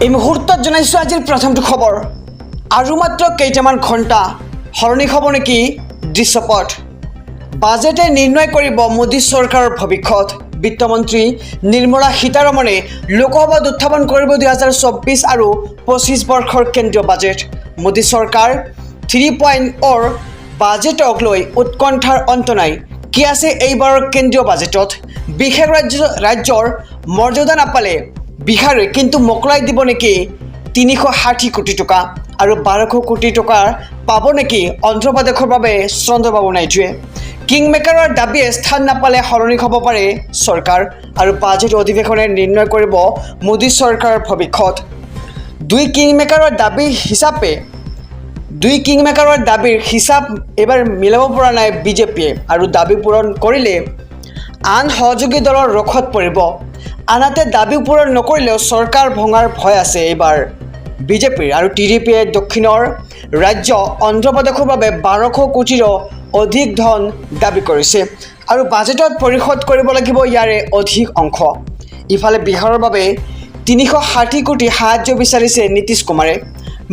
এই মুহূৰ্তত জনাইছো আজিৰ প্ৰথমটো খবৰ আৰু মাত্ৰ কেইটামান ঘণ্টা হৰণি হ'ব নেকি দৃশ্যপট বাজেটে নিৰ্ণয় কৰিব মোদী চৰকাৰৰ ভৱিষ্যত বিত্তমন্ত্ৰী নিৰ্মলা সীতাৰমণে লোকসভাত উত্থাপন কৰিব 2024 আৰু 25 বৰ্ষৰ কেন্দ্ৰীয় বাজেট মোদী চৰকাৰ 3.0 বাজেটক লৈ উৎকণ্ঠাৰ অন্ত নাই কি আছে এইবাৰৰ কেন্দ্ৰীয় বাজেটত বিশেষ ৰাজ্যৰ মৰ্যাদা নাপালে বিহাৰে কিন্তু মোকলাই দিব নেকি 360 কোটি টকা আৰু 1200 কোটি টকা পাব নেকি অন্ধ্ৰপ্ৰদেশৰ বাবে চন্দ্ৰবাবু নাইডুৱে কিংমেকাৰৰ দাবীয়ে স্থান নাপালে সলনি হ'ব পাৰে চৰকাৰ আৰু বাজেট অধিৱেশনে নিৰ্ণয় কৰিব মোদী চৰকাৰৰ ভৱিষ্যত দুই কিংমেকাৰৰ দাবীৰ হিচাপ এবাৰ মিলাব পৰা নাই বিজেপিয়ে আৰু দাবী পূৰণ কৰিলে আন সহযোগী দলৰ ৰখত পৰিব আনহাতে দাবী পূৰণ নকৰিলেও চৰকাৰ ভঙাৰ ভয় আছে এইবাৰ বিজেপিৰ আৰু টিডিপিয়ে দক্ষিণৰ ৰাজ্য অন্ধ্ৰপ্ৰদেশৰ বাবে 1200 কোটিৰো অধিক ধন দাবী কৰিছে আৰু বাজেটত পৰিশোধ কৰিব লাগিব ইয়াৰে অধিক অংশ ইফালে বিহাৰৰ বাবে 360 কোটি সাহায্য বিচাৰিছে নীতিশ কুমাৰে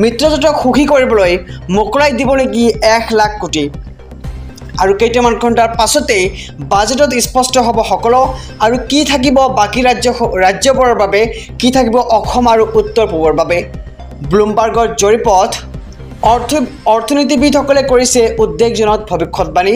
মিত্ৰজোঁটক সুখী কৰিবলৈ মোকলাই দিব নেকি 1 লাখ কোটি আৰু কেইটামান ঘণ্টাৰ পাছতেই বাজেটত স্পষ্ট হ'ব সকলো আৰু কি থাকিব বাকী ৰাজ্যবোৰৰ বাবে কি থাকিব অসম আৰু উত্তৰ পূবৰ বাবে ব্লুমবাৰ্গৰ জৰীপত অৰ্থনীতিবিদসকলে কৰিছে উদ্বেগজনক ভৱিষ্যতবাণী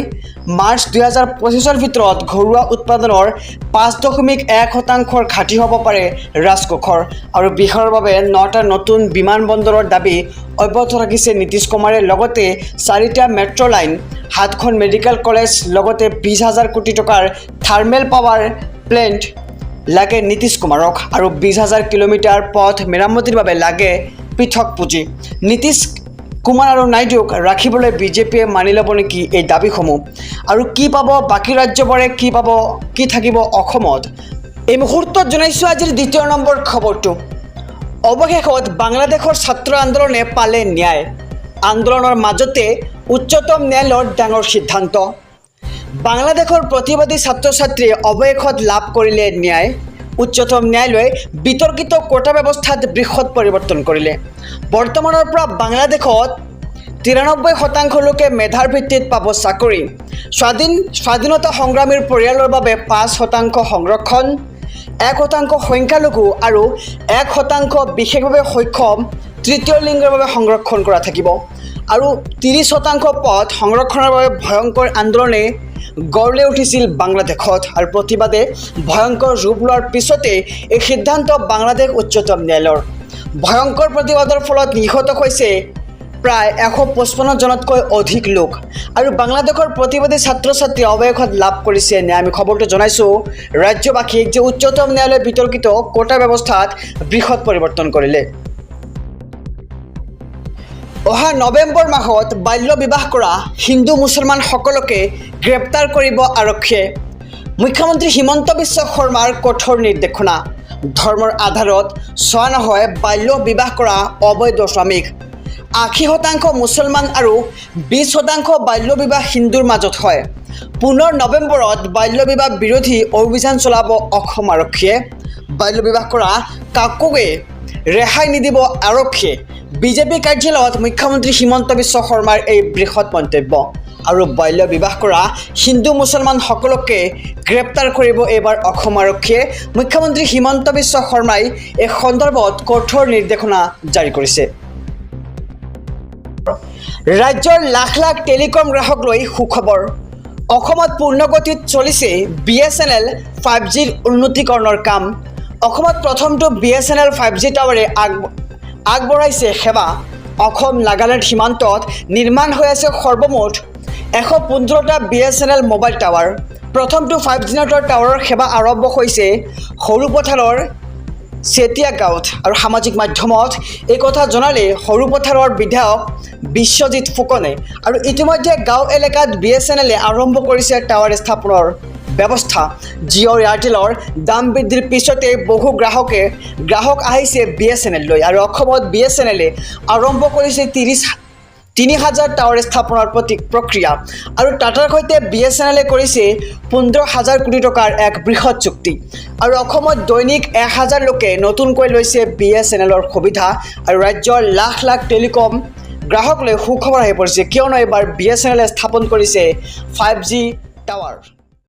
মাৰ্চ 2025ৰ ভিতৰত ঘৰুৱা উৎপাদনৰ 5.1% ঘাটি হ'ব পাৰে ৰাজকোষৰ আৰু বিহাৰৰ বাবে 9টা নতুন বিমানবন্দৰৰ দাবী অব্যাহত ৰাখিছে নীতিশ কুমাৰে লগতে 4টা মেট্ৰ' লাইন 7খন মেডিকেল কলেজ লগতে 20,000 কোটি টকাৰ থাৰ্মেল পাৱাৰ প্লেণ্ট লাগে নীতিশ কুমাৰক আৰু 20,000 কিলোমিটাৰ পথ মেৰামতিৰ বাবে লাগে পৃথক পুঁজি নীতিশ কুমাৰ আৰু নাইডুক ৰাখিবলৈ বিজেপিয়ে মানি ল'ব নেকি এই দাবীসমূহ আৰু কি পাব বাকী ৰাজ্যবোৰে কি থাকিব অসমত এই মুহূৰ্তত জনাইছোঁ আজিৰ দ্বিতীয় নম্বৰ খবৰটো অৱশেষত বাংলাদেশৰ ছাত্ৰ আন্দোলনে পালে ন্যায় আন্দোলনৰ মাজতে উচ্চতম ন্যায়ালয়ৰ ডাঙৰ সিদ্ধান্ত বাংলাদেশৰ প্ৰতিবাদী ছাত্ৰ ছাত্ৰীয়ে অৱশেষত লাভ কৰিলে ন্যায় উচ্চতম ন্যায়ালয়ে বিতৰ্কিত কোটা ব্যৱস্থাত বৃহৎ পৰিৱৰ্তন কৰিলে বৰ্তমানৰ পৰা বাংলাদেশত 93% লোকে মেধাৰ ভিত্তিত পাব চাকৰি স্বাধীনতা সংগ্ৰামীৰ পৰিয়ালৰ বাবে 5% সংৰক্ষণ 1% সংখ্যালঘু আৰু 1% বিশেষভাৱে সক্ষম তৃতীয় লিংগৰ বাবে সংৰক্ষণ কৰা থাকিব আৰু 30% পদ সংৰক্ষণৰ বাবে ভয়ংকৰ আন্দোলনে গঢ় লৈ উঠিছিল বাংলাদেশত আৰু প্ৰতিবাদে ভয়ংকৰ ৰূপ লোৱাৰ পিছতে এই সিদ্ধান্ত বাংলাদেশ উচ্চতম ন্যায়ালয়ৰ ভয়ংকৰ প্ৰতিবাদৰ ফলত নিহত হৈছে প্ৰায় 155 জনতকৈ অধিক লোক আৰু বাংলাদেশৰ প্ৰতিবাদী ছাত্ৰ ছাত্ৰী অৱশেষত লাভ কৰিছে ন্যায় আমি খবৰটো জনাইছোঁ ৰাজ্যবাসীক যে উচ্চতম ন্যায়ালয়ে বিতৰ্কিত কোটা ব্যৱস্থাত বৃহৎ পৰিৱৰ্তন কৰিলে অহা নৱেম্বৰ মাহত বাল্য বিবাহ কৰা হিন্দু মুছলমান সকলোকে গ্ৰেপ্তাৰ কৰিব আৰক্ষীয়ে মুখ্যমন্ত্ৰী হিমন্ত বিশ্ব শৰ্মাৰ কঠোৰ নিৰ্দেশনা ধৰ্মৰ আধাৰত চোৱা নহয় বাল্য বিবাহ কৰা অবৈধ শ্ৰমিক 80% মুছলমান আৰু 20% বাল্য বিবাহ হিন্দুৰ মাজত হয় পুনৰ নৱেম্বৰত বাল্য বিবাহ বিৰোধী অভিযান চলাব অসম আৰক্ষীয়ে বাল্য বিবাহ কৰা কাকোকে ৰেহাই নিদিব আৰক্ষীয়ে বিজেপি কাৰ্যালয়ত মুখ্যমন্ত্ৰী হিমন্ত বিশ্ব শৰ্মাৰ এই বৃহৎ মন্তব্য আৰু বাল্য বিবাহ কৰা হিন্দু মুছলমান সকলোকে গ্ৰেপ্তাৰ কৰিব এইবাৰ অসম আৰক্ষীয়ে মুখ্যমন্ত্ৰী হিমন্ত বিশ্ব শৰ্মাই এই সন্দৰ্ভত কঠোৰ নিৰ্দেশনা জাৰি কৰিছে ৰাজ্যৰ লাখ লাখ টেলিকম গ্ৰাহক লৈ সুখবৰ অসমত পূৰ্ণগতিত চলিছে BSNL 5Gৰ উন্নীতকৰণৰ কাম অসমত প্ৰথমটো BSNL 5G টাৱাৰে আগবঢ়াইছে সেৱা অসম নাগালেণ্ড সীমান্তত নিৰ্মাণ হৈ আছে সৰ্বমুঠ 115টা BSNL মোবাইল টাৱাৰ প্ৰথমটো 5G নেটৱৰ্ক টাৱাৰৰ সেৱা আৰম্ভ হৈছে সৰুপথাৰৰ চেতিয়া গাঁৱত আৰু সামাজিক মাধ্যমত এই কথা জনালে সৰুপথাৰৰ বিধায়ক বিশ্বজিৎ ফুকনে আৰু ইতিমধ্যে গাঁও এলেকাত BSNL আৰম্ভ কৰিছে টাৱাৰ স্থাপনৰ ব্যৱস্থা জিঅ' এয়াৰটেলৰ দাম বৃদ্ধিৰ পিছতে বহু গ্ৰাহক আহিছে BSNL লৈ আৰু অসমত BSNL আৰম্ভ কৰিছে 3000 টাৱাৰ স্থাপনৰ প্ৰক্ৰিয়া আৰু টাটাৰ সৈতে BSNL কৰিছে 15000 কোটি টকাৰ এক বৃহৎ চুক্তি আৰু অসমত দৈনিক 1000 লোকে নতুনকৈ লৈছে BSNLৰ সুবিধা আৰু ৰাজ্যৰ লাখ লাখ টেলিকম গ্ৰাহকলৈ সুখবৰ আহি পৰিছে কিয়নো এবাৰ BSNL স্থাপন কৰিছে 5G টাৱাৰ